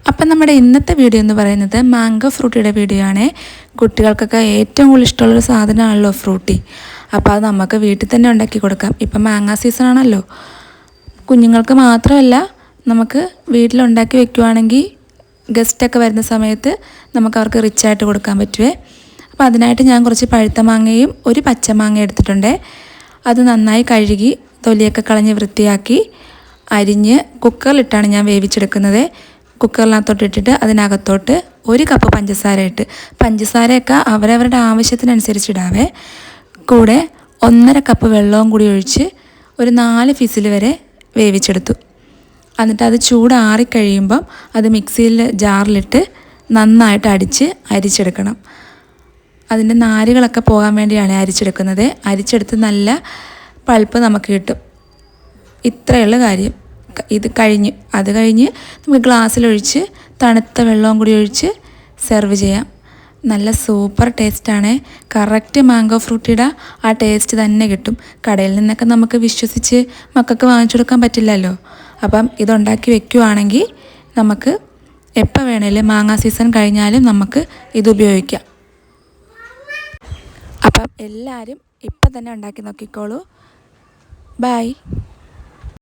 അപ്പം നമ്മുടെ ഇന്നത്തെ വീഡിയോ എന്ന് പറയുന്നത് മാംഗോ ഫ്രൂട്ടിയുടെ വീഡിയോ ആണ്. കുട്ടികൾക്കൊക്കെ ഏറ്റവും കൂടുതൽ ഇഷ്ടമുള്ളൊരു സാധനമാണല്ലോ ഫ്രൂട്ടി. അപ്പോൾ അത് നമുക്ക് വീട്ടിൽ തന്നെ ഉണ്ടാക്കി കൊടുക്കാം. ഇപ്പം മാങ്ങ സീസൺ ആണല്ലോ. കുഞ്ഞുങ്ങൾക്ക് മാത്രമല്ല, നമുക്ക് വീട്ടിലുണ്ടാക്കി വെക്കുവാണെങ്കിൽ ഗസ്റ്റൊക്കെ വരുന്ന സമയത്ത് നമുക്ക് അവർക്ക് റിച്ചായിട്ട് കൊടുക്കാൻ പറ്റുമേ. അപ്പോൾ അതിനായിട്ട് ഞാൻ കുറച്ച് പഴുത്ത മാങ്ങയും ഒരു പച്ചമാങ്ങ എടുത്തിട്ടുണ്ട്. അത് നന്നായി കഴുകി തൊലിയൊക്കെ കളഞ്ഞ് വൃത്തിയാക്കി അരിഞ്ഞ് കുക്കറിലിട്ടാണ് ഞാൻ വേവിച്ചെടുക്കുന്നത്. കുക്കറിനകത്തോട്ട് ഇട്ടിട്ട് അതിനകത്തോട്ട് 1 കപ്പ് പഞ്ചസാര ഇട്ട്, പഞ്ചസാരയൊക്കെ അവരവരുടെ ആവശ്യത്തിനനുസരിച്ച് ഇടാവേ. കൂടെ 1.5 കപ്പ് വെള്ളവും കൂടി ഒഴിച്ച് ഒരു 4 ഫിസിൽ വരെ വേവിച്ചെടുത്തു. എന്നിട്ട് അത് ചൂടാറിക്കഴിയുമ്പം അത് മിക്സിയിൽ ജാറിലിട്ട് നന്നായിട്ട് അരിച്ചെടുക്കണം. അതിൻ്റെ നാരുകളൊക്കെ പോകാൻ വേണ്ടിയാണ് അരിച്ചെടുക്കുന്നത്. അരിച്ചെടുത്ത് നല്ല പൾപ്പ് നമുക്ക് കിട്ടും. ഇത്രയുള്ള കാര്യം. അത് കഴിഞ്ഞ് നമുക്ക് ഗ്ലാസ്സിലൊഴിച്ച് തണുത്ത വെള്ളവും കൂടി ഒഴിച്ച് സെർവ് ചെയ്യാം. നല്ല സൂപ്പർ ടേസ്റ്റാണ്. കറക്റ്റ് മാംഗോ ഫ്രൂട്ടിയുടെ ആ ടേസ്റ്റ് തന്നെ കിട്ടും. കടയിൽ നിന്നൊക്കെ നമുക്ക് വിശ്വസിച്ച് മക്കൾക്ക് വാങ്ങിച്ചു കൊടുക്കാൻ പറ്റില്ലല്ലോ. അപ്പം ഇതുണ്ടാക്കി വെക്കുവാണെങ്കിൽ നമുക്ക് എപ്പോൾ വേണേലും മാങ്ങാ സീസൺ കഴിഞ്ഞാലും നമുക്ക് ഇത് ഉപയോഗിക്കാം. അപ്പം എല്ലാവരും ഇപ്പം തന്നെ ഉണ്ടാക്കി നോക്കിക്കോളൂ. ബൈ.